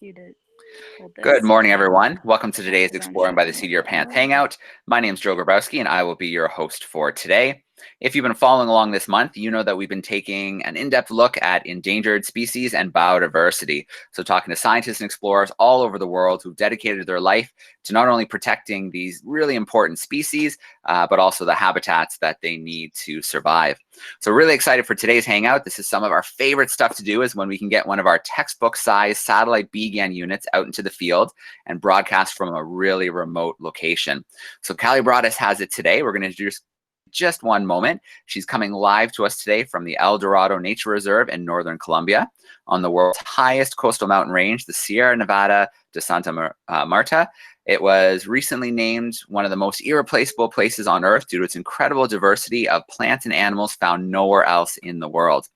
you to hold this. Good morning, everyone. Welcome to today's Exploring by the Seat of Your Pants Hangout. My name is Joe Grabowski, and I will be your host for today. If you've been following along this month, you know that we've been taking an in-depth look at endangered species and biodiversity. So talking to scientists and explorers all over the world who've dedicated their life to not only protecting these really important species, but also the habitats that they need to survive. So really excited for today's hangout. This is some of our favorite stuff to do, is when we can get one of our textbook-sized satellite BGAN units out into the field and broadcast from a really remote location. So Callie Broaddus has it today. We're going to introduce just one moment. She's coming live to us today from the Dorado Nature Reserve in Northern Colombia on the world's highest coastal mountain range, the Sierra Nevada de Santa Marta. It was recently named one of the most irreplaceable places on Earth due to its incredible diversity of plants and animals found nowhere else in the world.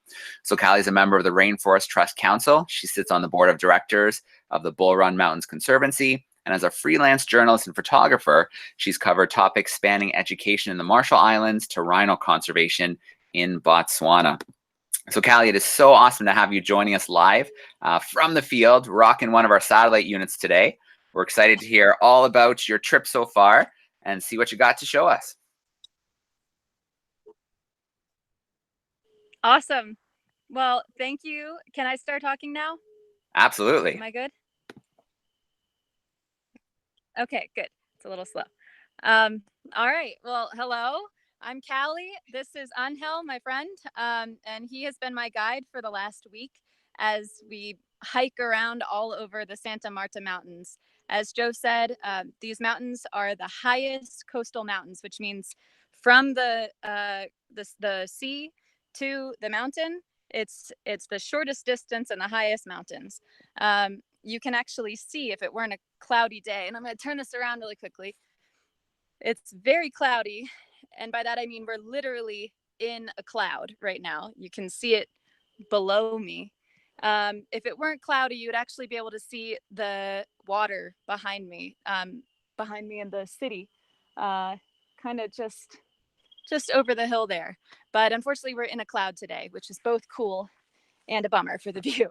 So Callie is a member of the Rainforest Trust Council. She sits on the board of directors of the Bull Run Mountains Conservancy. And as a freelance journalist and photographer, she's covered topics spanning education in the Marshall Islands to rhino conservation in Botswana. So Callie, it is so awesome to have you joining us live from the field, rocking one of our satellite units today. We're excited to hear all about your trip so far and see what you got to show us. Awesome. Well, thank you. Can I start talking now? Absolutely. Am I good? Okay, good. It's a little slow. All right. Well, hello. I'm Callie. This is Angel, my friend, and he has been my guide for the last week as we hike around all over the Santa Marta Mountains. As Joe said, these mountains are the highest coastal mountains, which means from the sea to the mountain, it's the shortest distance and the highest mountains. You can actually see, if it weren't a cloudy day, and I'm going to turn this around really quickly. It's very cloudy, and by that I mean we're literally in a cloud right now. You can see it below me. If it weren't cloudy, you would actually be able to see the water behind me in the city, kind of just over the hill there. But unfortunately, we're in a cloud today, which is both cool and a bummer for the view.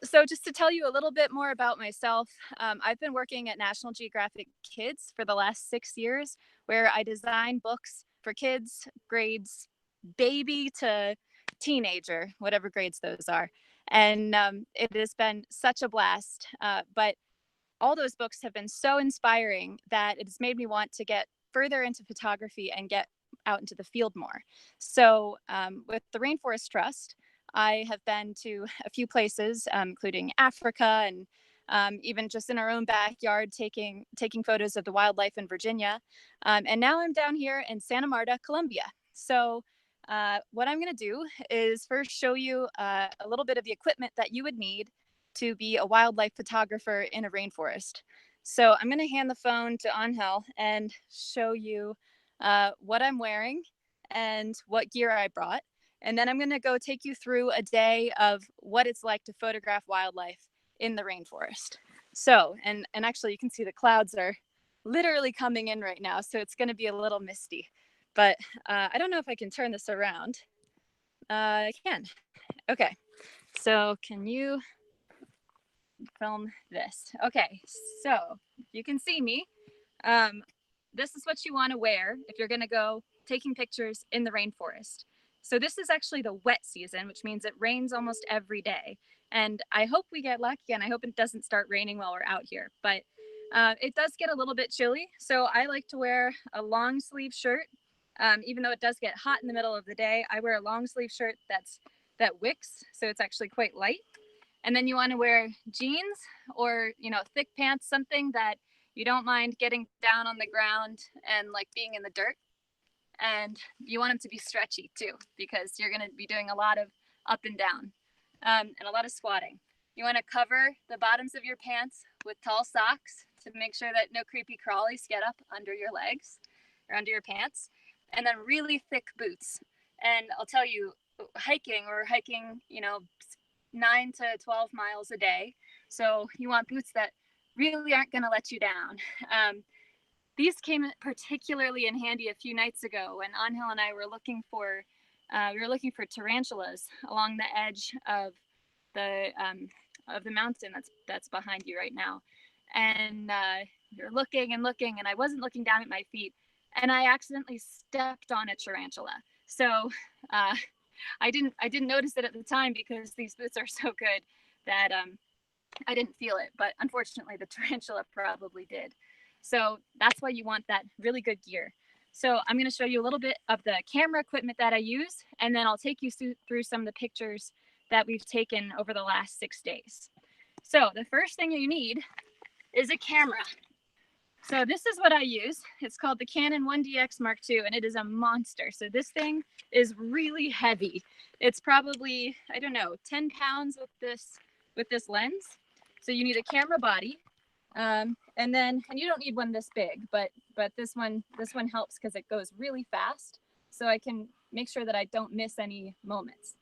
So just to tell you a little bit more about myself, I've been working at National Geographic Kids for the last 6 years, where I design books for kids, grades baby to teenager, whatever grades those are. And it has been such a blast. But all those books have been so inspiring that it has made me want to get further into photography and get out into the field more. So with the Rainforest Trust, I have been to a few places, including Africa and even just in our own backyard, taking photos of the wildlife in Virginia. And now I'm down here in Santa Marta, Colombia. So what I'm going to do is first show you a little bit of the equipment that you would need to be a wildlife photographer in a rainforest. So I'm going to hand the phone to Angel and show you what I'm wearing and what gear I brought. And then I'm going to go take you through a day of what it's like to photograph wildlife in the rainforest. So, and actually you can see the clouds are literally coming in right now, so it's going to be a little misty. But I don't know if I can turn this around. I can. Okay. So can you film this? Okay. So you can see me. This is what you want to wear if you're going to go taking pictures in the rainforest. So this is actually the wet season, which means it rains almost every day. And I hope we get lucky, and I hope it doesn't start raining while we're out here. But it does get a little bit chilly. So I like to wear a long sleeve shirt. Even though it does get hot in the middle of the day, I wear a long sleeve shirt that wicks. So it's actually quite light. And then you want to wear jeans or, thick pants, something that you don't mind getting down on the ground and like being in the dirt. And you want them to be stretchy too, because you're going to be doing a lot of up and down and a lot of squatting. You want to cover the bottoms of your pants with tall socks to make sure that no creepy crawlies get up under your legs or under your pants. And then really thick boots. And I'll tell you, we're hiking, 9 to 12 miles a day. So you want boots that really aren't going to let you down. These came particularly in handy a few nights ago when Angel and I were looking for tarantulas along the edge of the of the mountain that's behind you right now. And you're looking and looking, and I wasn't looking down at my feet, and I accidentally stepped on a tarantula. So I didn't notice it at the time because these boots are so good that I didn't feel it. But unfortunately, the tarantula probably did. So that's why you want that really good gear. So I'm going to show you a little bit of the camera equipment that I use, and then I'll take you through some of the pictures that we've taken over the last 6 days. So the first thing you need is a camera. So this is what I use. It's called the Canon 1DX Mark II, and it is a monster. So this thing is really heavy. It's probably, I don't know, 10 pounds with this lens. So you need a camera body, and you don't need one this big, but this one helps because it goes really fast, so I can make sure that I don't miss any moments.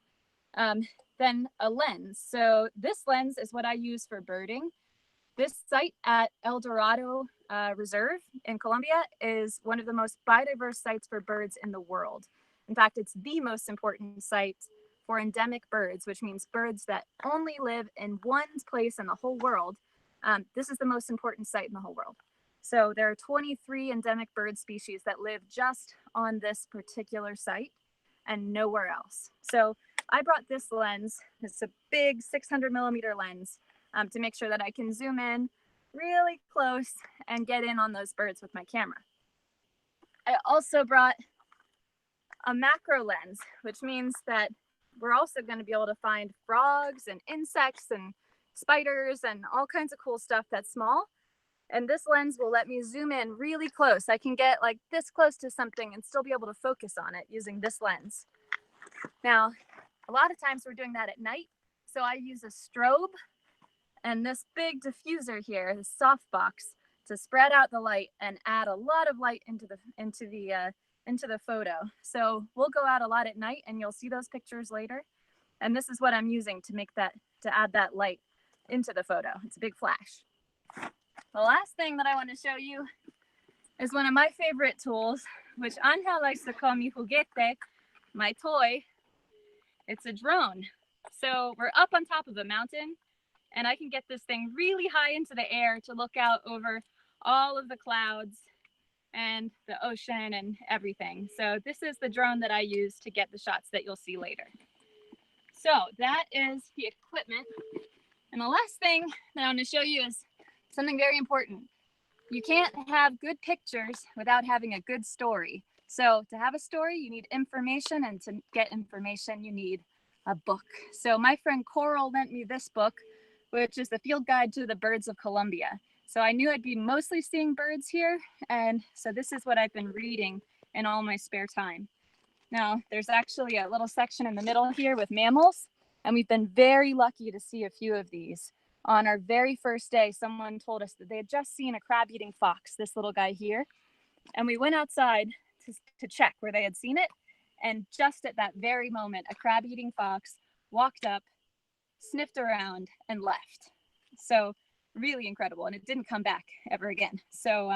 Then a lens. So this lens is what I use for birding. This site at El Dorado Reserve in Colombia is one of the most biodiverse sites for birds in the world. In fact, it's the most important site for endemic birds, which means birds that only live in one place in the whole world. This is the most important site in the whole world. So there are 23 endemic bird species that live just on this particular site and nowhere else. So I brought this lens. It's a big 600 millimeter lens to make sure that I can zoom in really close and get in on those birds with my camera. I also brought a macro lens, which means that we're also going to be able to find frogs and insects and spiders and all kinds of cool stuff that's small. And this lens will let me zoom in really close. I can get like this close to something and still be able to focus on it using this lens. Now, a lot of times we're doing that at night. So I use a strobe and this big diffuser here, this softbox, to spread out the light and add a lot of light into the photo. So we'll go out a lot at night and you'll see those pictures later. And this is what I'm using to add that light into the photo. It's a big flash. The last thing that I want to show you is one of my favorite tools, which Angel likes to call mi juguete, my toy. It's a drone. So we're up on top of a mountain, and I can get this thing really high into the air to look out over all of the clouds and the ocean and everything. So this is the drone that I use to get the shots that you'll see later. So that is the equipment. And the last thing that I want to show you is something very important. You can't have good pictures without having a good story. So to have a story, you need information, and to get information, you need a book. So my friend Coral lent me this book, which is the Field Guide to the Birds of Colombia. So I knew I'd be mostly seeing birds here, and so this is what I've been reading in all my spare time. Now, there's actually a little section in the middle here with mammals, and we've been very lucky to see a few of these. On our very first day, someone told us that they had just seen a crab-eating fox, this little guy here, and we went outside to check where they had seen it, and just at that very moment, a crab-eating fox walked up, sniffed around, and left. So really incredible, and it didn't come back ever again. So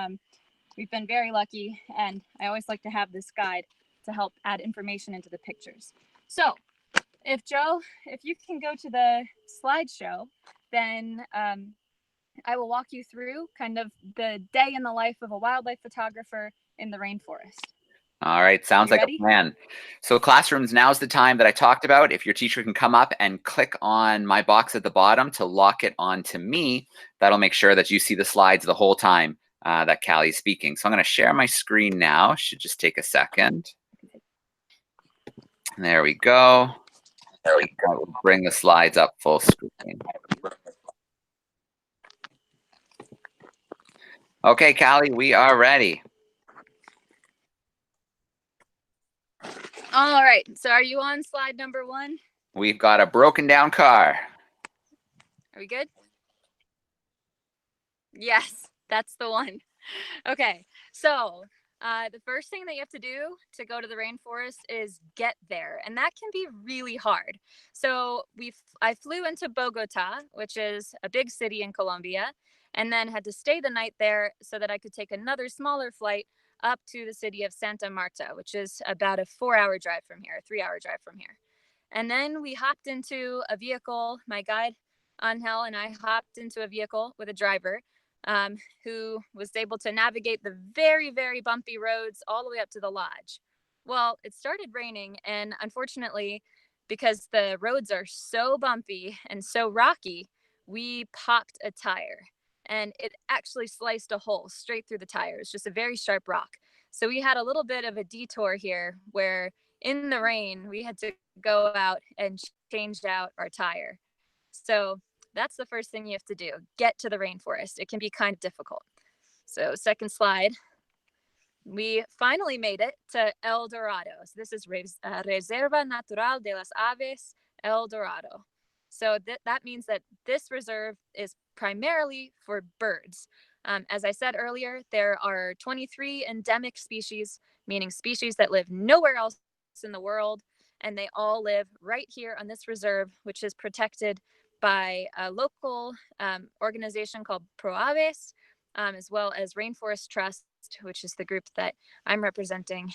we've been very lucky, and I always like to have this guide to help add information into the pictures. So if you can go to the slideshow, then I will walk you through kind of the day in the life of a wildlife photographer in the rainforest. All right, sounds like a plan. So classrooms, now's the time that I talked about. If your teacher can come up and click on my box at the bottom to lock it onto me, that'll make sure that you see the slides the whole time that Callie's speaking. So I'm going to share my screen now. Should just take a second. There we go. There we go. We'll bring the slides up full screen. Okay, Callie, we are ready. All right, so are you on slide number 1? We've got a broken down car. Are we good? Yes, that's the one. Okay, so the first thing that you have to do to go to the rainforest is get there, and that can be really hard. So I flew into Bogota, which is a big city in Colombia, and then had to stay the night there so that I could take another smaller flight up to the city of Santa Marta, which is about a 4-hour drive from here, a 3-hour drive from here. And then we hopped into a vehicle. My guide Angel and I hopped into a vehicle with a driver who was able to navigate the very, very bumpy roads all the way up to the lodge. Well, it started raining, and unfortunately, because the roads are so bumpy and so rocky, we popped a tire, and it actually sliced a hole straight through the tire. It's just a very sharp rock. So we had a little bit of a detour here where in the rain, we had to go out and change out our tire. So that's the first thing you have to do. Get to the rainforest. It can be kind of difficult. So second slide, we finally made it to El Dorado. So this is Reserva Natural de las Aves El Dorado. So that means that this reserve is primarily for birds. As I said earlier, there are 23 endemic species, meaning species that live nowhere else in the world, and they all live right here on this reserve, which is protected by a local organization called Broaddus, as well as Rainforest Trust, which is the group that I'm representing.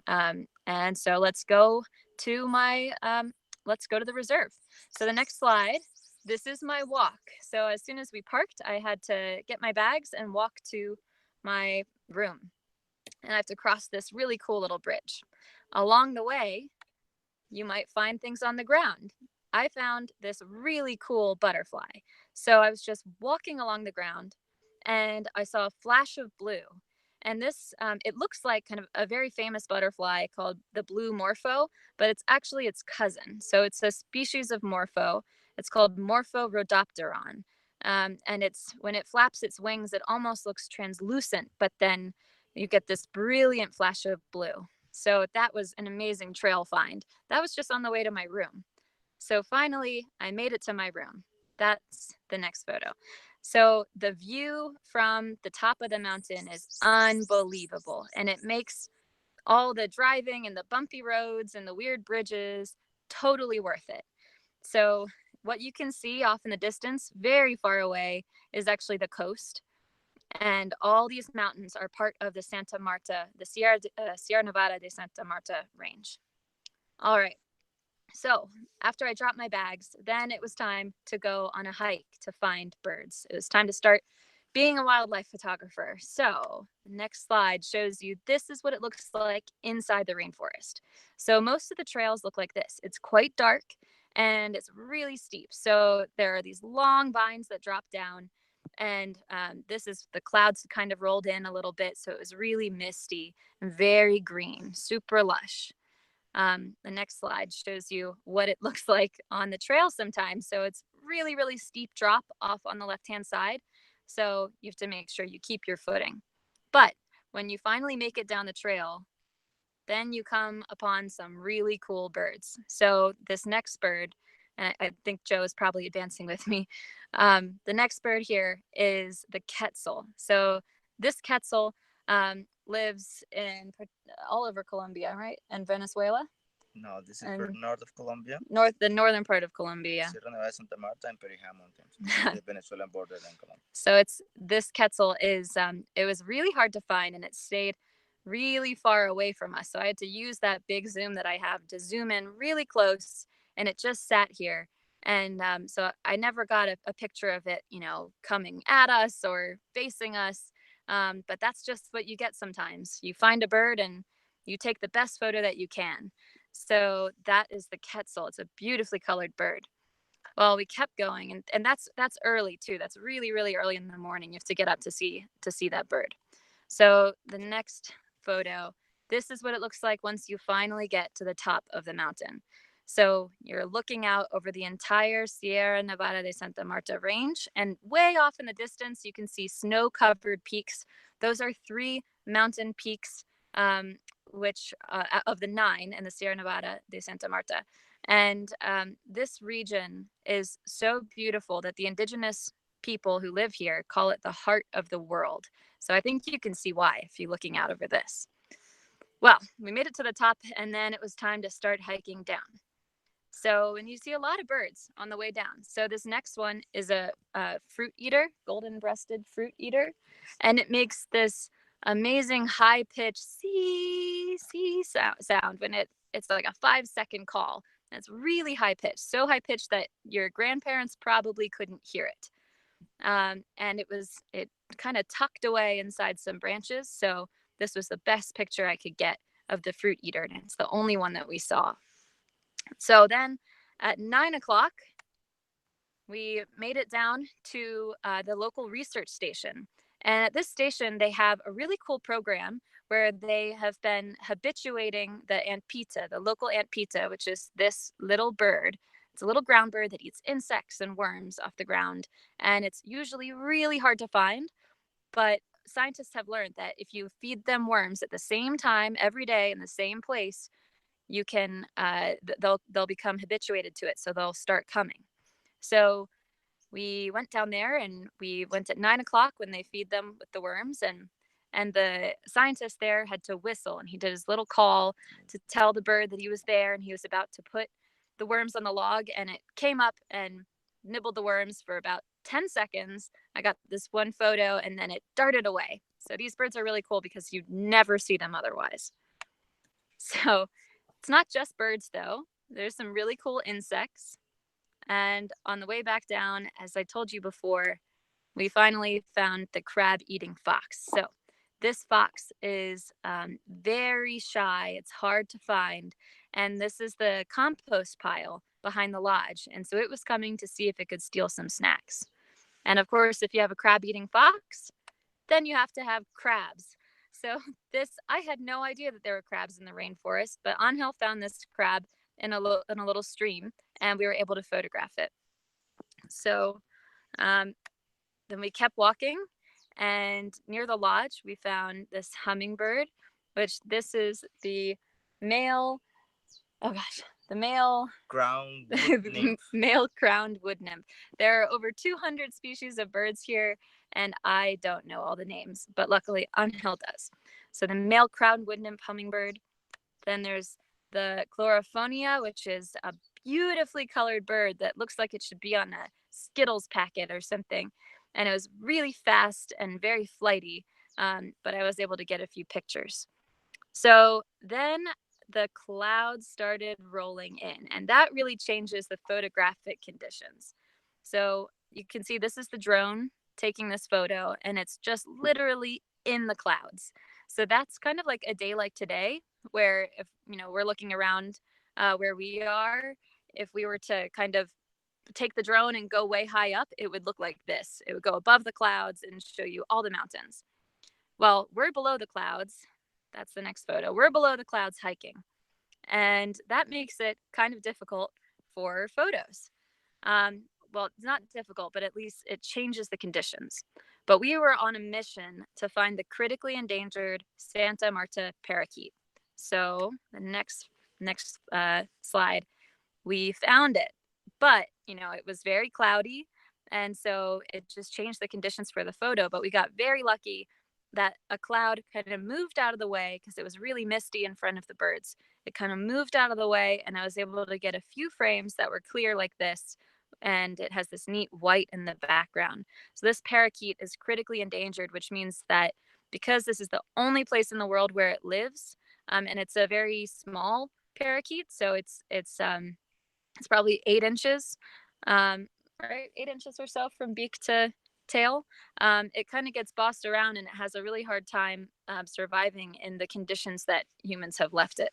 And so let's go to the reserve. So the next slide, this is my walk. So as soon as we parked, I had to get my bags and walk to my room. And I have to cross this really cool little bridge. Along the way, you might find things on the ground. I found this really cool butterfly. So I was just walking along the ground and I saw a flash of blue. And this, it looks like kind of a very famous butterfly called the blue Morpho, but it's actually its cousin. So it's a species of Morpho. It's called Morpho rhodopteron. And it's when it flaps its wings, it almost looks translucent, but then you get this brilliant flash of blue. So that was an amazing trail find. That was just on the way to my room. So finally, I made it to my room. That's the next photo. So the view from the top of the mountain is unbelievable, and it makes all the driving and the bumpy roads and the weird bridges totally worth it. So what you can see off in the distance, very far away, is actually the coast. And all these mountains are part of the Santa Marta, the Sierra Nevada de Santa Marta range. All right. So after I dropped my bags, then it was time to go on a hike to find birds. It was time to start being a wildlife photographer. So the next slide shows you this is what it looks like inside the rainforest. So most of the trails look like this. It's quite dark and it's really steep. So there are these long vines that drop down, and this is the clouds kind of rolled in a little bit. So it was really misty and very green, super lush. The next slide shows you what it looks like on the trail sometimes. So it's really, really steep drop off on the left-hand side. So you have to make sure you keep your footing. But when you finally make it down the trail, then you come upon some really cool birds. So this next bird, and I think Joe is probably advancing with me. The next bird here is the quetzal. So this quetzal lives in all over Colombia, right? And Venezuela? No, this is for north of Colombia. The northern part of Colombia. Sierra Nevada, Santa Marta, and Perijá Mountains, the Venezuelan border and Colombia. So it's this quetzal is it was really hard to find, and it stayed really far away from us. So I had to use that big zoom that I have to zoom in really close, and it just sat here. And so I never got a picture of it, coming at us or facing us. But that's just what you get sometimes. You find a bird and you take the best photo that you can. So that is the quetzal. It's a beautifully colored bird. Well, we kept going, and that's early too. That's really, really early in the morning. You have to get up to see that bird. So the next photo, this is what it looks like once you finally get to the top of the mountain. So you're looking out over the entire Sierra Nevada de Santa Marta range, and way off in the distance, you can see snow-covered peaks. Those are 3 mountain peaks, which of the 9 in the Sierra Nevada de Santa Marta. And this region is so beautiful that the indigenous people who live here call it the heart of the world. So I think you can see why if you're looking out over this. Well, we made it to the top, and then it was time to start hiking down. So, and you see a lot of birds on the way down. So this next one is a fruit eater, golden-breasted fruit eater, and it makes this amazing high-pitched see sound when it's like a 5-second call. And it's really high pitched, so high pitched that your grandparents probably couldn't hear it. And it kind of tucked away inside some branches. So this was the best picture I could get of the fruit eater, and it's the only one that we saw. So then at 9 o'clock, we made it down to the local research station. And at this station, they have a really cool program where they have been habituating the antpitta, the local antpitta, which is this little bird. It's a little ground bird that eats insects and worms off the ground. And it's usually really hard to find. But scientists have learned that if you feed them worms at the same time every day in the same place, you can they'll become habituated to it. So they'll start coming. So we went down there, and we went at 9 o'clock when they feed them with the worms, and the scientist there had to whistle, and he did his little call to tell the bird that he was there, and he was about to put the worms on the log, and it came up and nibbled the worms for about 10 seconds. I got this one photo, and then it darted away. So these birds are really cool because you'd never see them otherwise. So it's not just birds, though. There's some really cool insects. And on the way back down, as I told you before, we finally found the crab-eating fox. So this fox is very shy. It's hard to find. And this is the compost pile behind the lodge. And so it was coming to see if it could steal some snacks. And of course, if you have a crab-eating fox, then you have to have crabs. So I had no idea that there were crabs in the rainforest, but Angel found this crab in a little stream, and we were able to photograph it. So then we kept walking, and near the lodge, we found this hummingbird, which this is the male, the male Crown wood nymph. male crowned wood nymph. There are over 200 species of birds here, and I don't know all the names, but luckily Angel does. So the male crowned wood nymph hummingbird. Then there's the chlorophonia, which is a beautifully colored bird that looks like it should be on a Skittles packet or something. And it was really fast and very flighty, but I was able to get a few pictures. So then the clouds started rolling in, and that really changes the photographic conditions. So you can see this is the drone taking this photo, and it's just literally in the clouds. So that's kind of like a day like today, where if we're looking around where we are, if we were to kind of take the drone and go way high up, it would look like this. It would go above the clouds and show you all the mountains. Well, we're below the clouds. That's the next photo. We're below the clouds hiking. And that makes it kind of difficult for photos. Well, it's not difficult, but at least it changes the conditions. But we were on a mission to find the critically endangered Santa Marta parakeet. So the next slide, we found it. But, it was very cloudy. And so it just changed the conditions for the photo. But we got very lucky that a cloud kind of moved out of the way because it was really misty in front of the birds. It kind of moved out of the way, and I was able to get a few frames that were clear like this. And it has this neat white in the background. So this parakeet is critically endangered, which means that because this is the only place in the world where it lives, and it's a very small parakeet, so it's probably 8 inches, right, 8 inches or so from beak to tail. It kind of gets bossed around, and it has a really hard time surviving in the conditions that humans have left it.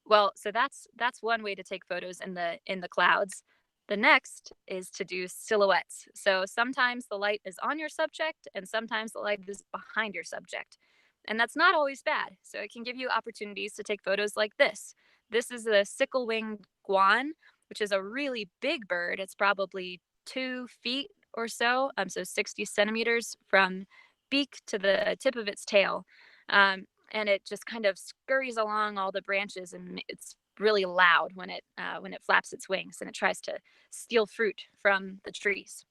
Well, so that's one way to take photos in the clouds. The next is to do silhouettes. So sometimes the light is on your subject, and sometimes the light is behind your subject. And that's not always bad. So it can give you opportunities to take photos like this. This is a sickle-winged Gwon, which is a really big bird. It's probably 2 feet or so, so 60 centimeters from beak to the tip of its tail. And it just kind of scurries along all the branches, and it's really loud when it flaps its wings and it tries to steal fruit from the trees.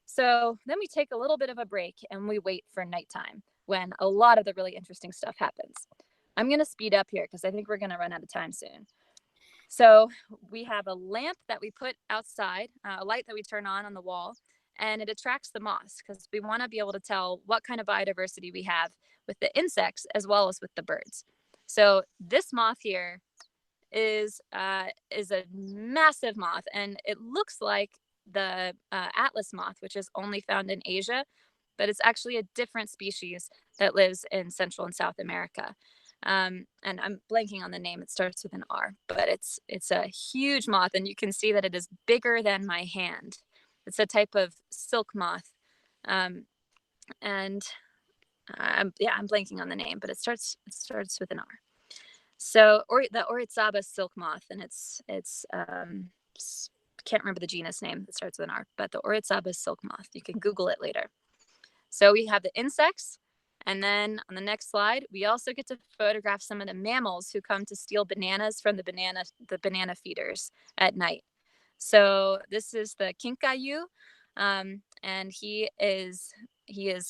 So then we take a little bit of a break and we wait for nighttime when a lot of the really interesting stuff happens. I'm going to speed up here because I think we're going to run out of time soon. So we have a lamp that we put outside, a light that we turn on the wall, and it attracts the moths because we want to be able to tell what kind of biodiversity we have with the insects as well as with the birds. So this moth here is a massive moth, and it looks like the Atlas moth, which is only found in Asia, but it's actually a different species that lives in Central and South America. And I'm blanking on the name. It starts with an R, but it's a huge moth, and you can see that it is bigger than my hand. It's a type of silk moth, and I'm blanking on the name, but it starts with an R. So, or the Oritsaba silk moth, and it's can't remember the genus name. It starts with an R, but the Oritsaba silk moth. You can Google it later. So we have the insects, and then on the next slide, we also get to photograph some of the mammals who come to steal bananas from the banana feeders at night. So this is the kinkayu, and he is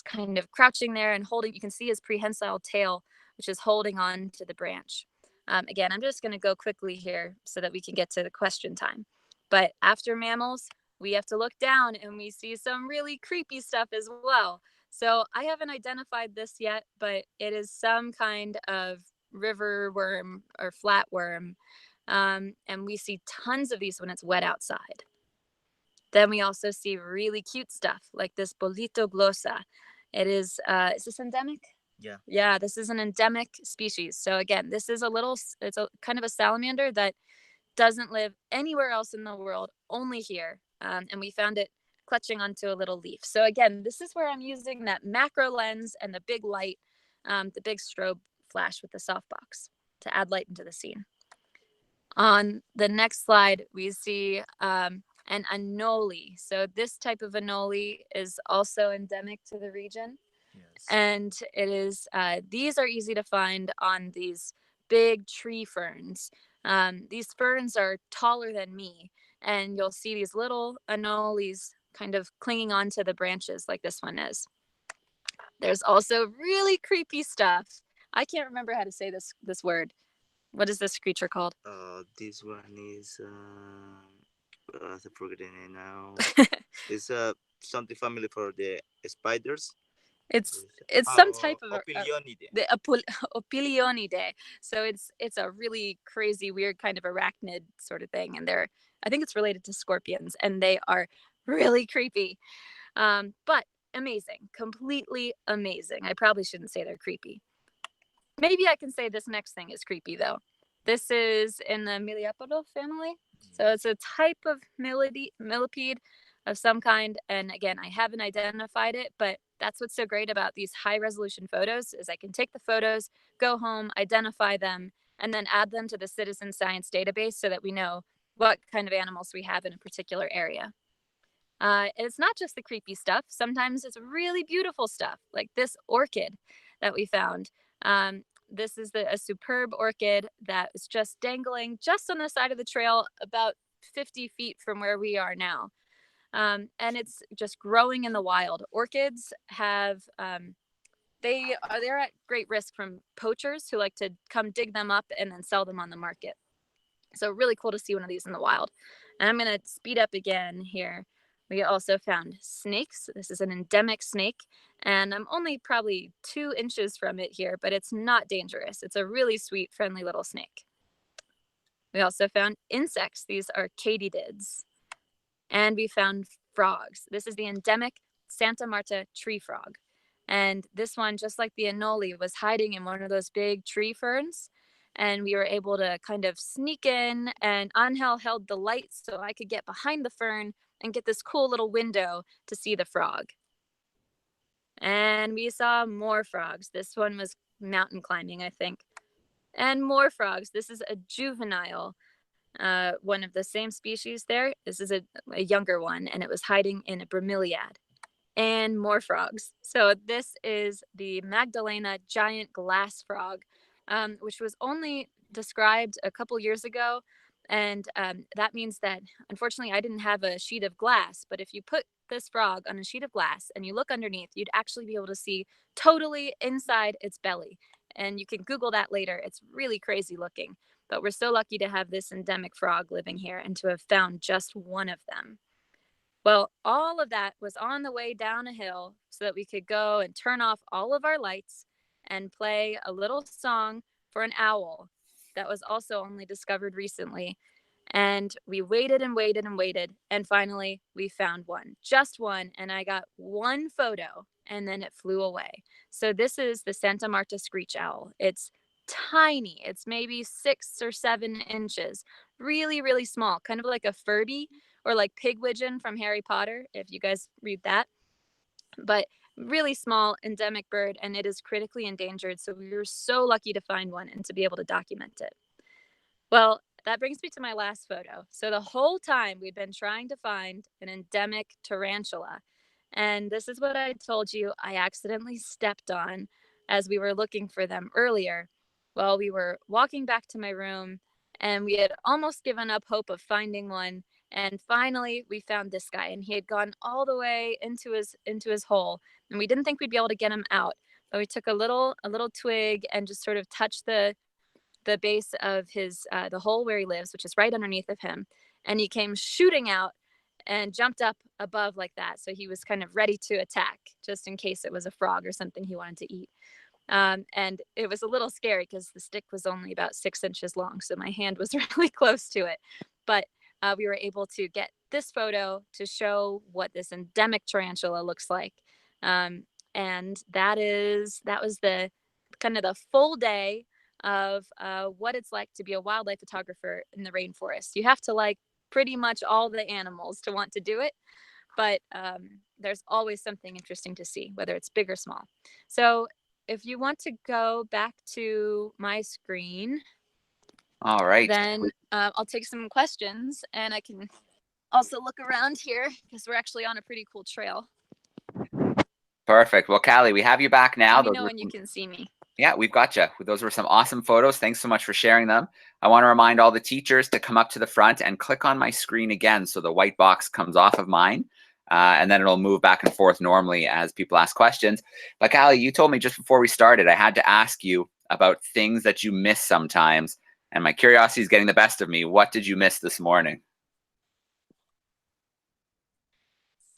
kind of crouching there and holding. You can see his prehensile tail, which is holding on to the branch. Again, I'm just going to go quickly here so that we can get to the question time. But after mammals, we have to look down, and we see some really creepy stuff as well. So I haven't identified this yet, but it is some kind of river worm or flatworm. And we see tons of these when it's wet outside. Then we also see really cute stuff like this bolito glossa. It is this endemic? Yeah, this is an endemic species. So again, this is it's a kind of a salamander that doesn't live anywhere else in the world, only here. And we found it clutching onto a little leaf. So again, this is where I'm using that macro lens and the big light, the big strobe flash with the softbox to add light into the scene. On the next slide, we see an anole. So this type of anole is also endemic to the region. Yes. And it is, these are easy to find on these big tree ferns. These ferns are taller than me, and you'll see these little anoles kind of clinging onto the branches like this one is. There's also really creepy stuff. I can't remember how to say this word. What is this creature called? This one is I forget the name now. It's something family for the spiders. It's some type of Opilionidae. The Opilionidae. So it's a really crazy, weird kind of arachnid sort of thing, and I think it's related to scorpions, and they are really creepy, but amazing, completely amazing. I probably shouldn't say they're creepy. Maybe I can say this next thing is creepy though. This is in the Meliapodo family. So it's a type of millipede of some kind. And again, I haven't identified it, but that's what's so great about these high resolution photos is I can take the photos, go home, identify them, and then add them to the citizen science database so that we know what kind of animals we have in a particular area. And it's not just the creepy stuff. Sometimes it's really beautiful stuff, like this orchid that we found. This is a superb orchid that is just dangling just on the side of the trail about 50 feet from where we are now. And it's just growing in the wild. Orchids have, they're at great risk from poachers who like to come dig them up and then sell them on the market. So really cool to see one of these in the wild. And I'm going to speed up again here. We also found snakes. This is an endemic snake, and I'm only probably 2 inches from it here, but it's not dangerous. It's a really sweet, friendly little snake. We also found insects. These are katydids. And we found frogs. This is the endemic Santa Marta tree frog. And this one, just like the anole, was hiding in one of those big tree ferns. And we were able to kind of sneak in, and Angel held the light so I could get behind the fern and get this cool little window to see the frog. And we saw more frogs. This one was mountain climbing, I think. And more frogs. This is a juvenile, one of the same species there. This is a younger one, and it was hiding in a bromeliad. And more frogs. So this is the Magdalena giant glass frog, which was only described a couple years ago. And that means that, unfortunately, I didn't have a sheet of glass. But if you put this frog on a sheet of glass and you look underneath, you'd actually be able to see totally inside its belly. And you can Google that later. It's really crazy looking. But we're so lucky to have this endemic frog living here and to have found just one of them. Well, all of that was on the way down a hill so that we could go and turn off all of our lights and play a little song for an owl that was also only discovered recently. And we waited and waited and waited. And finally, we found one, just one. And I got one photo and then it flew away. So this is the Santa Marta screech owl. It's tiny. It's maybe 6 or 7 inches. Really, really small, kind of like a Furby or like Pigwidgeon from Harry Potter, if you guys read that. But really small endemic bird, and it is critically endangered. So we were so lucky to find one and to be able to document it. Well, that brings me to my last photo. So the whole time we'd been trying to find an endemic tarantula. And this is what I told you I accidentally stepped on as we were looking for them earlier. Well, we were walking back to my room and we had almost given up hope of finding one. And finally we found this guy, and he had gone all the way into his hole, and we didn't think we'd be able to get him out. But we took a little twig and just sort of touched the base of his the hole where he lives, which is right underneath of him, and he came shooting out and jumped up above like that. So he was kind of ready to attack, just in case it was a frog or something he wanted to eat. And it was a little scary because the stick was only about 6 inches long, so my hand was really close to it. But we were able to get this photo to show what this endemic tarantula looks like. And that was the kind of the full day of what it's like to be a wildlife photographer in the rainforest. You have to like pretty much all the animals to want to do it, but there's always something interesting to see, whether it's big or small. So if you want to go back to my screen, All right. then I'll take some questions, and I can also look around here because we're actually on a pretty cool trail. Perfect. Well, Callie, we have you back now. Let me know when you can see me. Yeah, we've got you. Those were some awesome photos. Thanks so much for sharing them. I want to remind all the teachers to come up to the front and click on my screen again so the white box comes off of mine, and then it'll move back and forth normally as people ask questions. But Callie, you told me just before we started, I had to ask you about things that you miss sometimes, and my curiosity is getting the best of me. What did you miss this morning?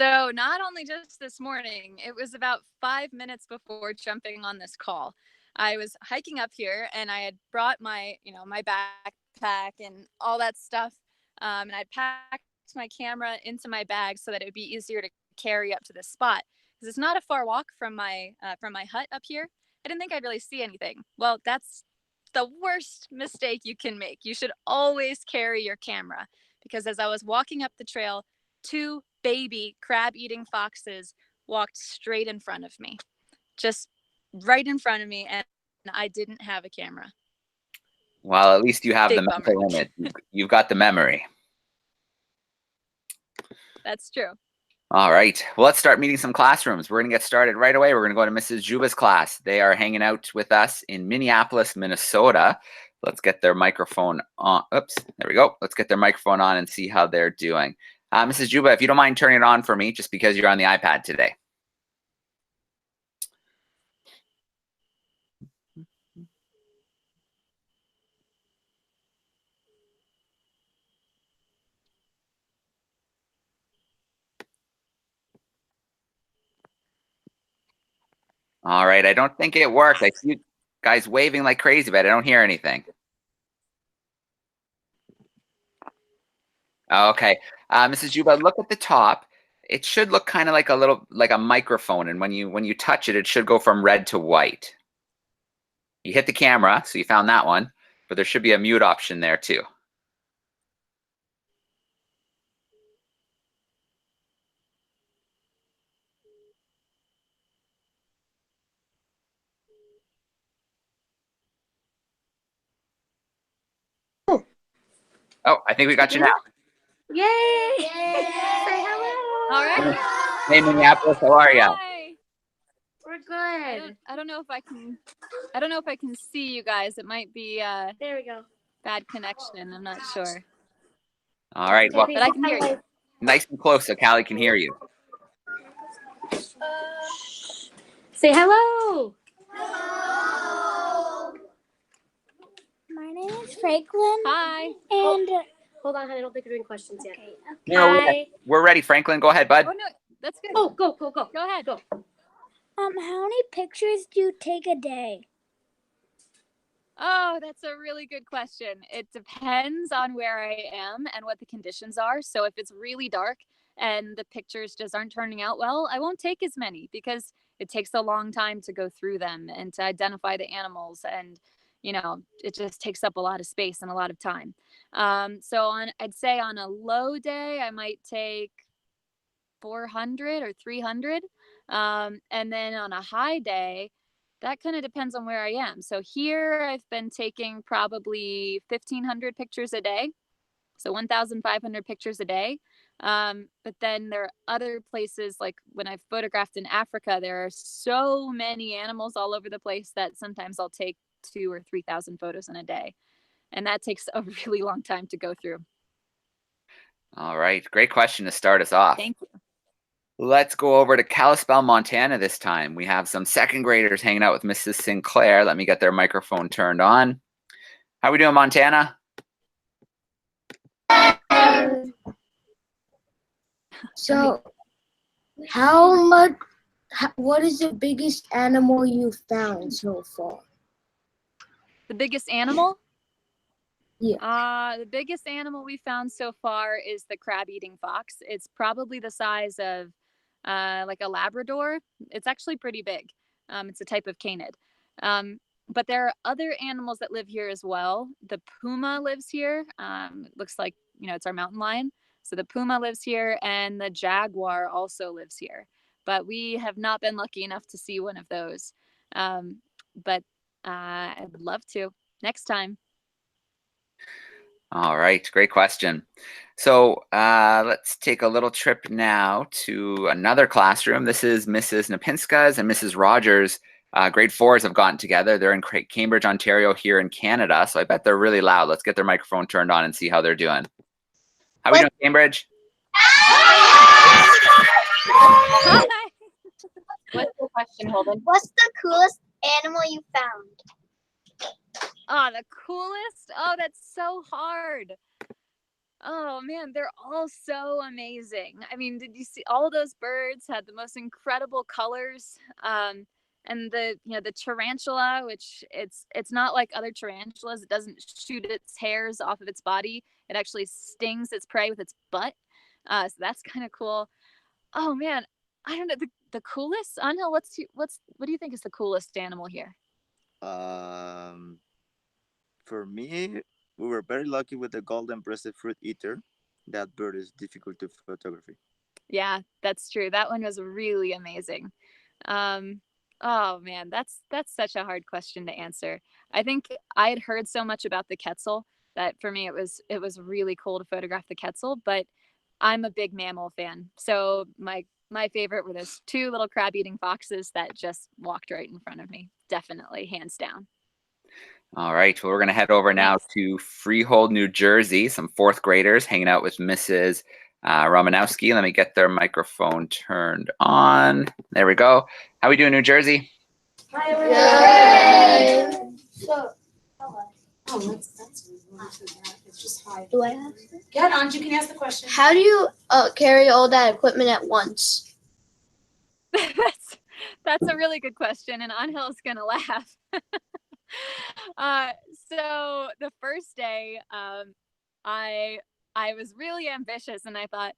So not only just this morning, it was about 5 minutes before jumping on this call. I was hiking up here and I had brought my, my backpack and all that stuff. And I packed my camera into my bag so that it would be easier to carry up to this spot. Because it's not a far walk from my hut up here. I didn't think I'd really see anything. Well, that's the worst mistake you can make. You should always carry your camera, because as I was walking up the trail, 2 baby crab-eating foxes walked straight in front of me, just right in front of me, and I didn't have a camera. Well, at least you have the mental bummer. image. You've got the memory. That's true. All right. Well, let's start meeting some classrooms. We're going to get started right away. We're going to go to Mrs. Juba's class. They are hanging out with us in Minneapolis, Minnesota. Let's get their microphone on. Oops, there we go. Let's get their microphone on and see how they're doing. Mrs. Juba, if you don't mind turning it on for me, just because you're on the iPad today. All right. I don't think it worked. I see you guys waving like crazy, but I don't hear anything. Okay. Mrs. Juba, look at the top. It should look kind of like like a microphone, and when you touch it, it should go from red to white. You hit the camera, so you found that one, but there should be a mute option there too. Oh, I think we got you now. Yay! Yay! Say hello. All right. Hey, Minneapolis, how are you? Hi. We're good. I don't know if I can see you guys. It might be There we go. bad connection. I'm not sure. All right. Well, But I can hear you. Nice and close so Callie can hear you. Say hello. Hello. My name is Franklin. Hi. And hold on, honey. I don't think we're doing questions yet. Okay. No, Hi. we're ready. Franklin, go ahead, bud. Oh no, that's good. Oh, go. Go ahead. Go. How many pictures do you take a day? Oh, that's a really good question. It depends on where I am and what the conditions are. So if it's really dark and the pictures just aren't turning out well, I won't take as many because it takes a long time to go through them and to identify the animals. And, it just takes up a lot of space and a lot of time. I'd say on a low day, I might take 400 or 300. And then on a high day, that kind of depends on where I am. So here I've been taking probably 1,500 pictures a day. So 1,500 pictures a day. But then there are other places, like when I've photographed in Africa, there are so many animals all over the place that sometimes I'll take 2,000 or 3,000 photos in a day. And that takes a really long time to go through. All right. Great question to start us off. Thank you. Let's go over to Kalispell, Montana this time. We have some second graders hanging out with Mrs. Sinclair. Let me get their microphone turned on. How we doing, Montana? So, what is the biggest animal you found so far? The biggest animal? Yeah. The biggest animal we found so far is the crab-eating fox. It's probably the size of like a Labrador. It's actually pretty big. It's a type of canid. But there are other animals that live here as well. The puma lives here. It looks like, it's our mountain lion. So the puma lives here, and the jaguar also lives here. But we have not been lucky enough to see one of those. But I'd love to next time. All right, great question. So let's take a little trip now to another classroom. This is Mrs. Napinska's and Mrs. Rogers. Grade 4s have gotten together. They're in Cambridge, Ontario here in Canada. So I bet they're really loud. Let's get their microphone turned on and see how they're doing. How are we doing, Cambridge? Hi. What's the question, Holden? What's the coolest animal you found? Oh, the coolest? Oh, that's so hard. Oh man, they're all so amazing. I mean, did you see all those birds had the most incredible colors? And the tarantula, which it's not like other tarantulas. It doesn't shoot its hairs off of its body. It actually stings its prey with its butt. So that's kind of cool. Oh man, I don't know the coolest. Angel, what do you think is the coolest animal here? For me, we were very lucky with the golden-breasted fruit eater. That bird is difficult to photography. Yeah, that's true. That one was really amazing. Oh man, that's such a hard question to answer. I think I had heard so much about the quetzal that for me it was really cool to photograph the quetzal, but I'm a big mammal fan. So my favorite were those two little crab-eating foxes that just walked right in front of me. Definitely, hands down. All right, well, we're going to head over now to Freehold, New Jersey. Some fourth graders hanging out with Mrs. Romanowski. Let me get their microphone turned on. There we go. How we doing, New Jersey? Good. So, It's just high. do I have? Get on, you can ask the question. How do you carry all that equipment at once? That's a really good question, and Angel's gonna laugh. So the first day, I was really ambitious, and I thought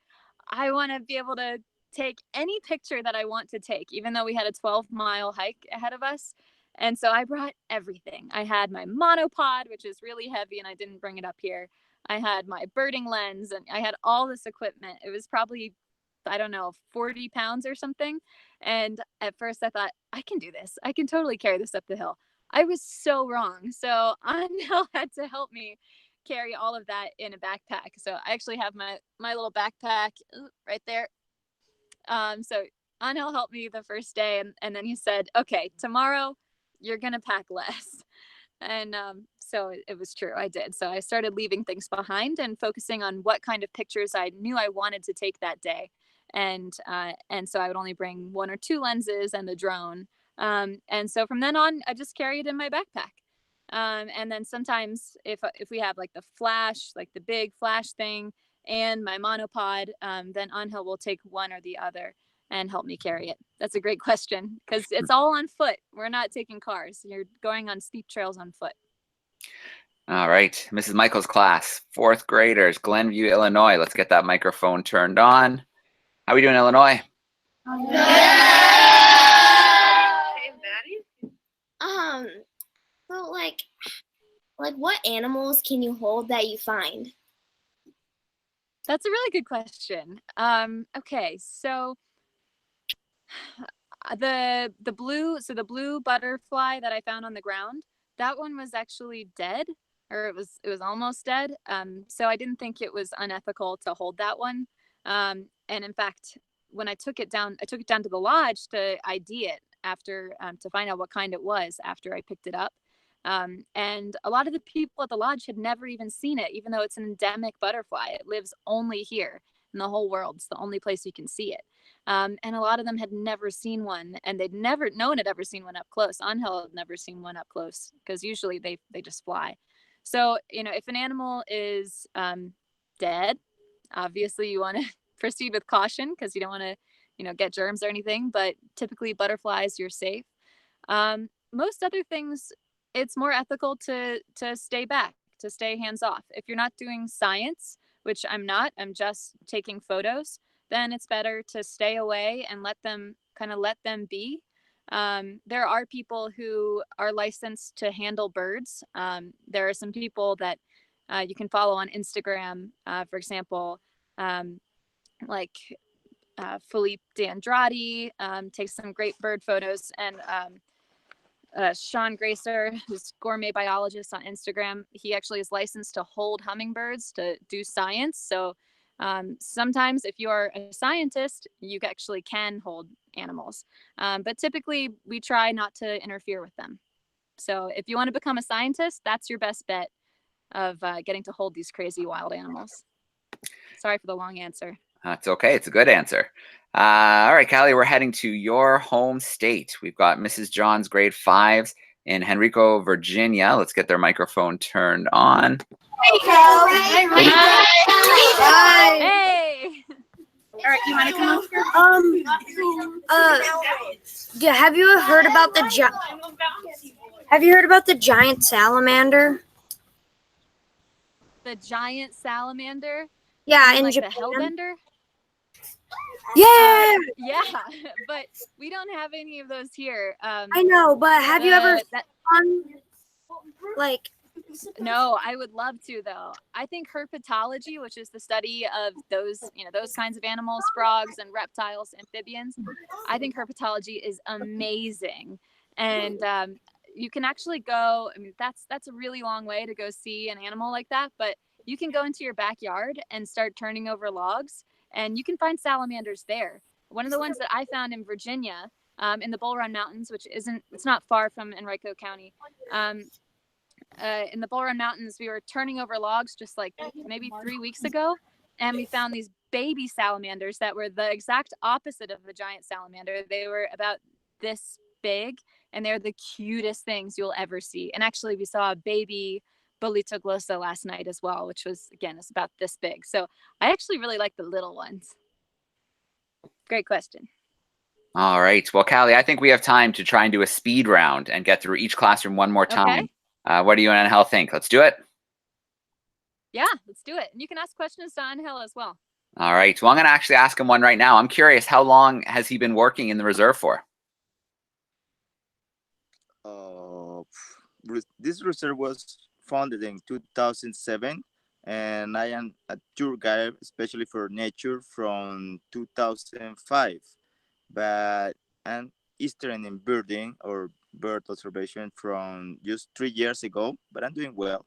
I want to be able to take any picture that I want to take, even though we had a 12-mile hike ahead of us. And so I brought everything. I had my monopod, which is really heavy, and I didn't bring it up here. I had my birding lens, and I had all this equipment. It was probably, I don't know, 40 pounds or something. And at first I thought, I can do this. I can totally carry this up the hill. I was so wrong. So Angel had to help me carry all of that in a backpack. So I actually have my little backpack right there. So Angel helped me the first day, and then he said, okay, tomorrow you're going to pack less. And so it was true. I did. So I started leaving things behind and focusing on what kind of pictures I knew I wanted to take that day. And so I would only bring 1 or 2 lenses and the drone. And so from then on, I just carry it in my backpack. And then sometimes if we have like the flash, like the big flash thing and my monopod, then Angel will take one or the other and help me carry it. That's a great question because it's all on foot. We're not taking cars. You're going on steep trails on foot. All right, Mrs. Michael's class, 4th graders, Glenview, Illinois. Let's get that microphone turned on. How are we doing, Illinois? So like what animals can you hold that you find? That's a really good question. Okay, so the blue butterfly that I found on the ground, that one was actually dead, or it was almost dead. So I didn't think it was unethical to hold that one. And in fact, when I took it down to the lodge to ID it after to find out what kind it was after I picked it up. And a lot of the people at the lodge had never even seen it, even though it's an endemic butterfly. It lives only here in the whole world. It's the only place you can see it. And a lot of them had never seen one, and no one had ever seen one up close. Angel had never seen one up close because usually they just fly. So, if an animal is dead, obviously you want to proceed with caution because you don't want to, get germs or anything. But typically butterflies, you're safe. Most other things, it's more ethical to stay back, to stay hands off. If you're not doing science, which I'm not, I'm just taking photos, then it's better to stay away and let them be. There are people who are licensed to handle birds. There are some people that you can follow on Instagram, for example, like Philippe D'Andrade takes some great bird photos, and Sean Gracer, who's gourmet biologist on Instagram, he actually is licensed to hold hummingbirds to do science. So sometimes if you're a scientist, you actually can hold animals. But typically we try not to interfere with them. So if you want to become a scientist, that's your best bet of getting to hold these crazy wild animals. Sorry for the long answer. It's okay. It's a good answer. All right, Callie, we're heading to your home state. We've got Mrs. John's grade 5s in Henrico, Virginia. Let's get their microphone turned on. Hey, Callie. Hi. Hey! All right, you want to come over here? Have you heard about the giant salamander? The giant salamander? Yeah, in like Japan. the hellbender? Yeah, Yeah, but we don't have any of those here. I know, but have you ever like? No, I would love to though. I think herpetology, which is the study of those kinds of animals, frogs and reptiles, amphibians. I think herpetology is amazing, and you can actually go. I mean, that's a really long way to go see an animal like that, but you can go into your backyard and start turning over logs, and you can find salamanders there. One of the ones that I found in Virginia, in the Bull Run Mountains, it's not far from Henrico County. In the Bull Run Mountains, we were turning over logs just like maybe 3 weeks ago, and we found these baby salamanders that were the exact opposite of the giant salamander. They were about this big, and they're the cutest things you'll ever see. And actually, we saw a baby bolito glossa last night as well, which was, again, it's about this big. So I actually really like the little ones. Great question. All right. Well, Callie, I think we have time to try and do a speed round and get through each classroom one more time. Okay. What do you and Angel think? Let's do it. Yeah, let's do it. And you can ask questions to Angel as well. All right. Well, I'm going to actually ask him one right now. I'm curious, how long has he been working in the reserve for? This reserve was founded in 2007, and I am a tour guide, especially for nature, from 2005. But I'm Eastern in birding or bird observation from just 3 years ago, but I'm doing well.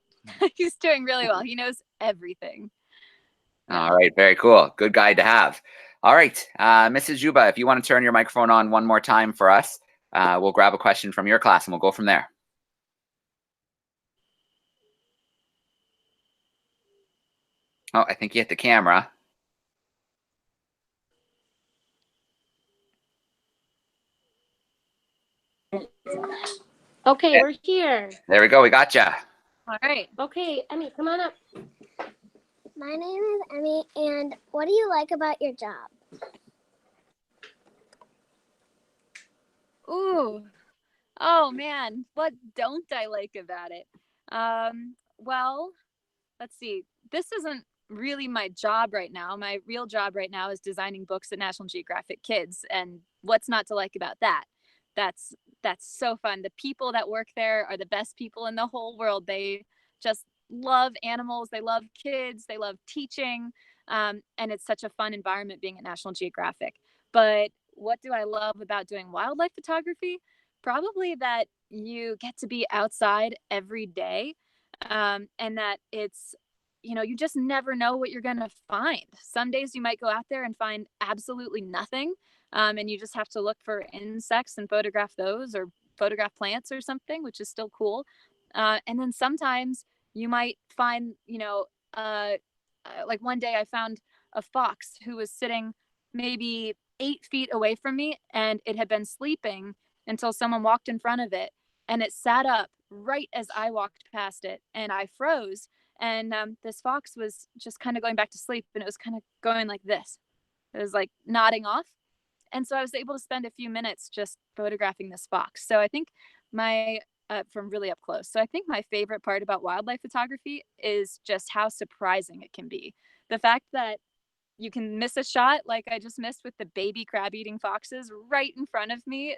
He's doing really well. He knows everything. All right. Very cool. Good guide to have. All right. Mrs. Juba, if you want to turn your microphone on one more time for us, we'll grab a question from your class and we'll go from there. Oh, I think you hit the camera. Okay, we're here. There we go. We got you. All right. Okay, Emmy, come on up. My name is Emmy, and what do you like about your job? Ooh. Oh man, what don't I like about it? Well, let's see. This isn't really my job right now. My real job right now is designing books at National Geographic Kids, and what's not to like about that? That's that's so fun. The people that work there are the best people in the whole world. They just love animals. They love kids. They love teaching, and it's such a fun environment being at National Geographic. But what do I love about doing wildlife photography? Probably that you get to be outside every day, and that it's, you just never know what you're going to find. Some days you might go out there and find absolutely nothing, and you just have to look for insects and photograph those, or photograph plants or something, which is still cool. And then sometimes you might find, like one day I found a fox who was sitting maybe 8 feet away from me, and it had been sleeping until someone walked in front of it, and it sat up right as I walked past it, and I froze. And this fox was just kind of going back to sleep, and it was kind of going like this. It was like nodding off. And so I was able to spend a few minutes just photographing this fox. So I think my from really up close. So I think my favorite part about wildlife photography is just how surprising it can be. The fact that you can miss a shot like I just missed with the baby crab eating foxes right in front of me.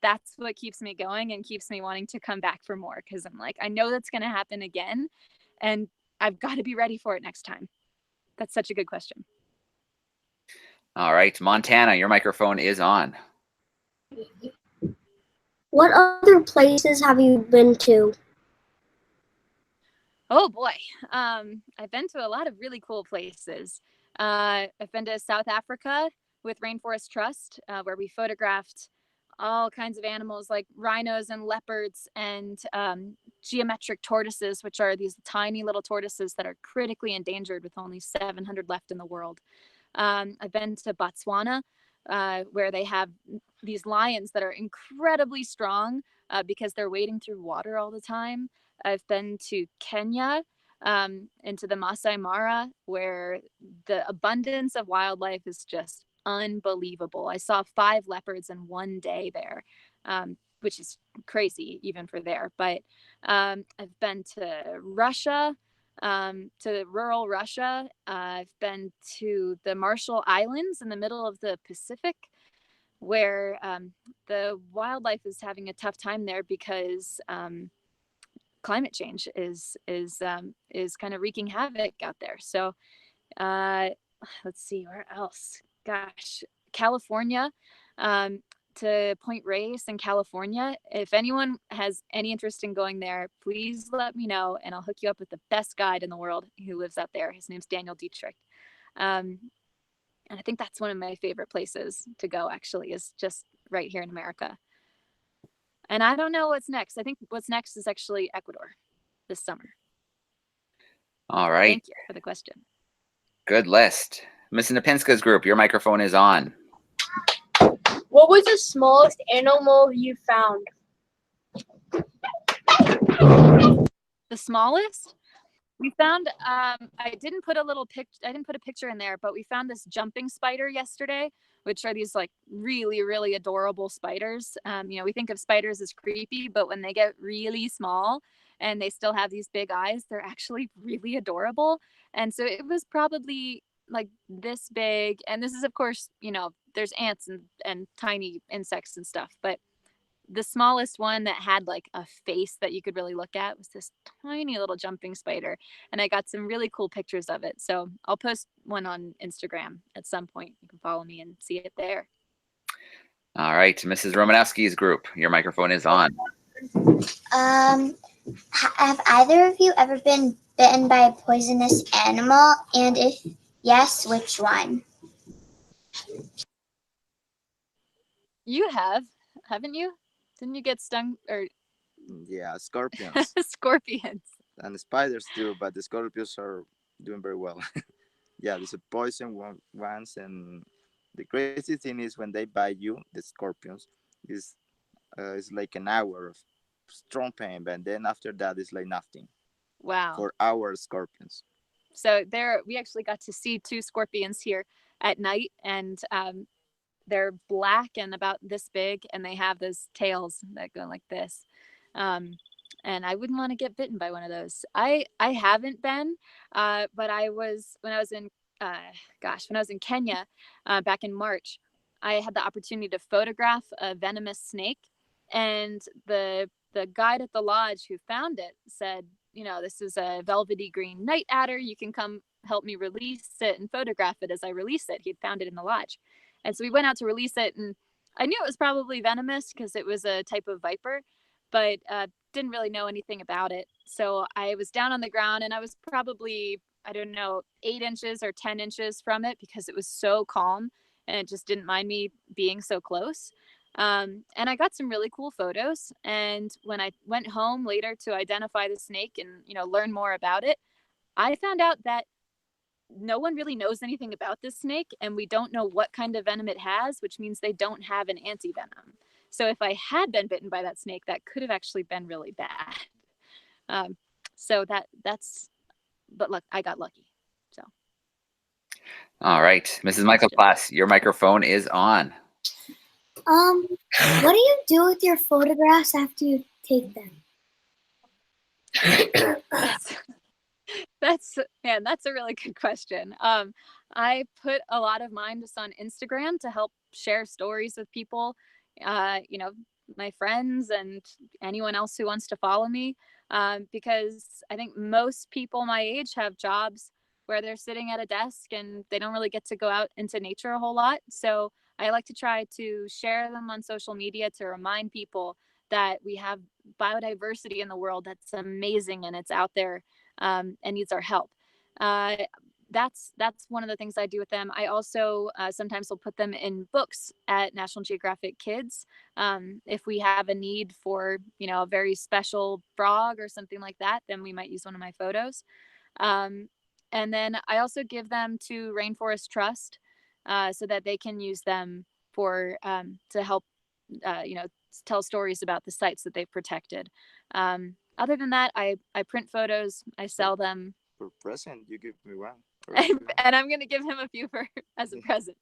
That's what keeps me going and keeps me wanting to come back for more, because I'm like, I know that's going to happen again, and I've got to be ready for it next time. That's such a good question. All right, Montana, your microphone is on. What other places have you been to? Oh boy. I've been to a lot of really cool places. I've been to South Africa with Rainforest Trust, where we photographed all kinds of animals like rhinos and leopards and geometric tortoises, which are these tiny little tortoises that are critically endangered with only 700 left in the world. I've been to Botswana, where they have these lions that are incredibly strong because they're wading through water all the time. I've been to Kenya, into the Masai Mara, where the abundance of wildlife is just unbelievable. I saw 5 leopards in one day there, which is crazy even for there. But I've been to Russia, to rural Russia. I've been to the Marshall Islands in the middle of the Pacific, where the wildlife is having a tough time there because climate change is kind of wreaking havoc out there. So let's see, where else? Gosh, California, to Point Reyes in California. If anyone has any interest in going there, please let me know, and I'll hook you up with the best guide in the world who lives out there. His name's Daniel Dietrich. And I think that's one of my favorite places to go, actually, is just right here in America. And I don't know what's next. I think what's next is actually Ecuador this summer. All right. Thank you for the question. Good list. Miss Napinska's group, your microphone is on. What was the smallest animal you found? The smallest? We found, I didn't put a picture in there, but we found this jumping spider yesterday, which are these like really, really adorable spiders. We think of spiders as creepy, but when they get really small and they still have these big eyes, they're actually really adorable. And so it was probably like this big. And this is, of course, there's ants and tiny insects and stuff, but the smallest one that had like a face that you could really look at was this tiny little jumping spider. And I got some really cool pictures of it. So I'll post one on Instagram at some point. You can follow me and see it there. All right, Mrs. Romanowski's group, your microphone is on. Have either of you ever been bitten by a poisonous animal? And if yes, which one? You have, haven't you? Didn't you get stung or? Yeah, scorpions. Scorpions. And spiders too, but the scorpions are doing very well. Yeah, there's a poison ones, and the crazy thing is when they bite you, the scorpions, is it's like an hour of strong pain, but then after that it's like nothing. Wow. For our scorpions. So we actually got to see 2 scorpions here at night, and they're black and about this big, and they have those tails that go like this. and I wouldn't want to get bitten by one of those. I haven't been, but I was when I was in Kenya back in March. I had the opportunity to photograph a venomous snake, and the guide at the lodge who found it said, this is a velvety green night adder. You can come help me release it and photograph it as I release it. He'd found it in the lodge. And so we went out to release it, and I knew it was probably venomous because it was a type of viper, but didn't really know anything about it. So I was down on the ground, and I was probably, I don't know, 8 inches or 10 inches from it because it was so calm and it just didn't mind me being so close. And I got some really cool photos. And when I went home later to identify the snake and, learn more about it, I found out that no one really knows anything about this snake, and we don't know what kind of venom it has, which means they don't have an anti-venom. So if I had been bitten by that snake, that could have actually been really bad. But look, I got lucky. So. All right, Mrs. Michael Class, your microphone is on. What do you do with your photographs after you take them? That's a really good question. I put a lot of mine just on Instagram to help share stories with people, my friends and anyone else who wants to follow me, because I think most people my age have jobs where they're sitting at a desk and they don't really get to go out into nature a whole lot. So I like to try to share them on social media to remind people that we have biodiversity in the world that's amazing and it's out there and needs our help. That's one of the things I do with them. I also sometimes will put them in books at National Geographic Kids. If we have a need for, a very special frog or something like that, then we might use one of my photos. And then I also give them to Rainforest Trust so that they can use them for to help, tell stories about the sites that they've protected. Other than that, I print photos, I sell them. For present, you give me one. And I'm going to give him a few as a present.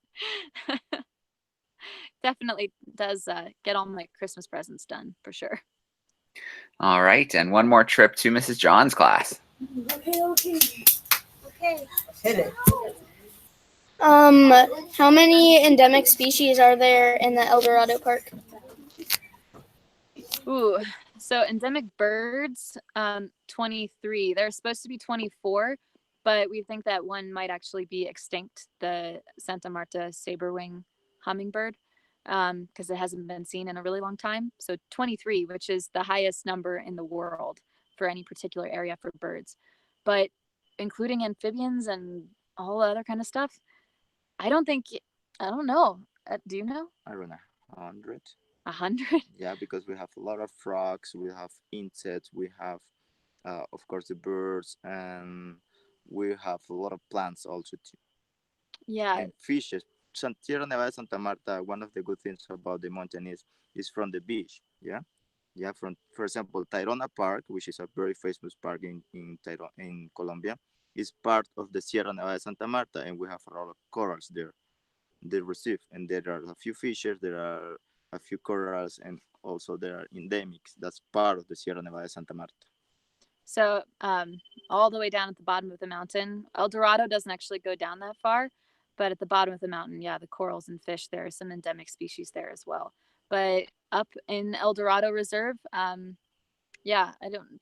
Definitely does get all my Christmas presents done for sure. All right, and one more trip to Mrs. John's class. Okay. Hit it. How many endemic species are there in the El Dorado Park? Ooh, so endemic birds, 23. There's supposed to be 24, but we think that one might actually be extinct, the Santa Marta saber-wing hummingbird, because it hasn't been seen in a really long time. So 23, which is the highest number in the world for any particular area for birds. But including amphibians and all the other kind of stuff, I don't know. Do you know? I don't know, 100. 100? Yeah, because we have a lot of frogs, we have insects, we have, of course, the birds, and we have a lot of plants also too. Yeah. And fishes. Sierra Nevada de Santa Marta, one of the good things about the mountain is from the beach. Yeah. From, for example, Tayrona Park, which is a very famous park in Colombia, is part of the Sierra Nevada de Santa Marta, and we have a lot of corals there. The reserve, and there are a few fishes, there are a few corals, and also there are endemics. That's part of the Sierra Nevada de Santa Marta. So all the way down at the bottom of the mountain, El Dorado doesn't actually go down that far, but at the bottom of the mountain, yeah, the corals and fish, there are some endemic species there as well. But up in El Dorado Reserve, yeah, I don't,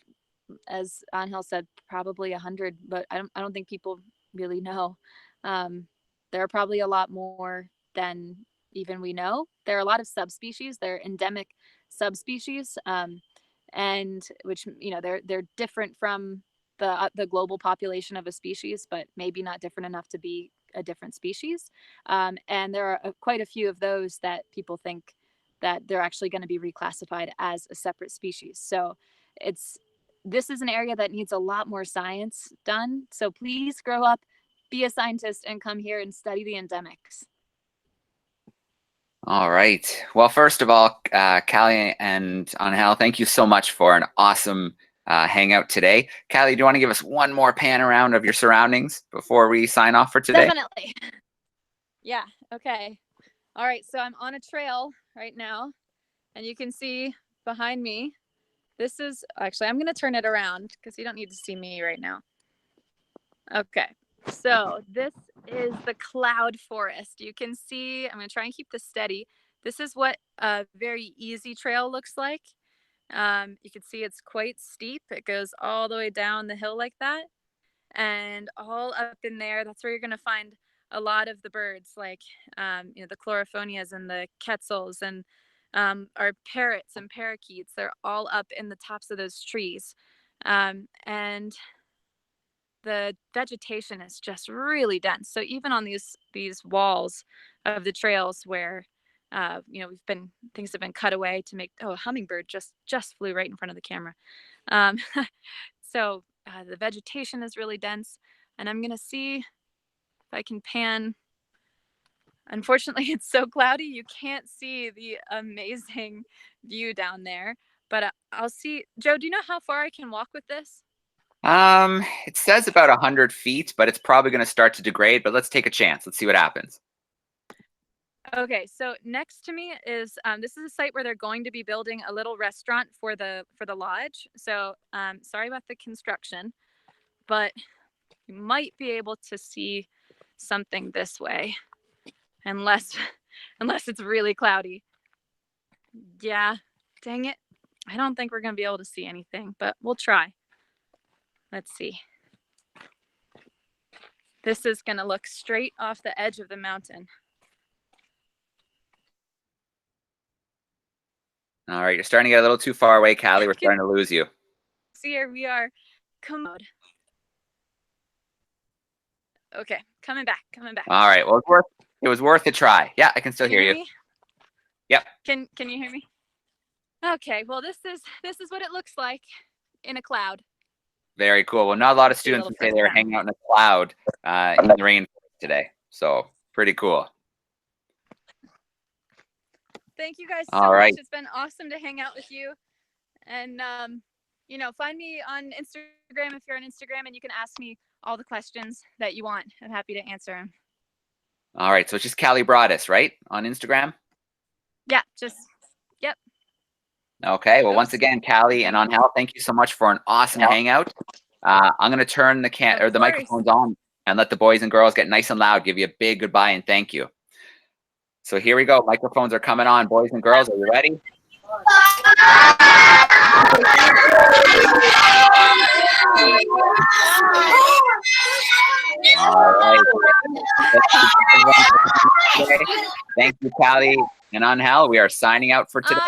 as Angel said, probably 100, but I don't think people really know. There are probably a lot more than even we know. There are a lot of subspecies. They're endemic subspecies, and which they're different from the global population of a species, but maybe not different enough to be a different species. And there are quite a few of those that people think that they're actually going to be reclassified as a separate species. So this is an area that needs a lot more science done. So please grow up, be a scientist, and come here and study the endemics. All right. Well, first of all, Callie and Angel, thank you so much for an awesome hangout today. Callie, do you want to give us one more pan around of your surroundings before we sign off for today? Definitely. Yeah. Okay. All right. So I'm on a trail right now, and you can see behind me this is actually, I'm going to turn it around because you don't need to see me right now. Okay. So this is the cloud forest. You can see, I'm going to try and keep this steady. This is what a very easy trail looks like. You can see it's quite steep. It goes all the way down the hill like that. And all up in there, that's where you're going to find a lot of the birds, like the chlorophonias and the quetzals and our parrots and parakeets. They're all up in the tops of those trees. And the vegetation is just really dense. So even on these walls of the trails where things have been cut away to make, a hummingbird just flew right in front of the camera. So the vegetation is really dense, and I'm gonna see if I can pan. Unfortunately, it's so cloudy you can't see the amazing view down there, but I'll see. Joe, do you know how far I can walk with this? It says about 100 feet, but it's probably going to start to degrade, but let's take a chance. Let's see what happens. Okay, so next to me is this is a site where they're going to be building a little restaurant for the lodge. So sorry about the construction, but you might be able to see something this way, unless it's really cloudy. Yeah, dang it. I don't think we're gonna be able to see anything, but we'll try. Let's see. This is gonna look straight off the edge of the mountain. All right, you're starting to get a little too far away, Callie. We're starting to lose you. See, here we are. Commode. Okay, coming back. All right, well, it was worth a try. Yeah, I can still hear you. Me? Yep. Can you hear me? Okay, well, this is what it looks like in a cloud. Very cool. Well, not a lot of students would say they were hanging out in a cloud in the rain today. So pretty cool. Thank you guys so much. It's been awesome to hang out with you. And, find me on Instagram if you're on Instagram, and you can ask me all the questions that you want. I'm happy to answer them. All right. So it's just Callie Broaddus, right? On Instagram? Yeah, yep. Okay. Well, once again, Callie and Angel, thank you so much for an awesome hangout. I'm going to turn the microphones on and let the boys and girls get nice and loud, give you a big goodbye and thank you. So here we go. Microphones are coming on. Boys and girls, are you ready? All right. Thank you, Callie and Angel. We are signing out for today.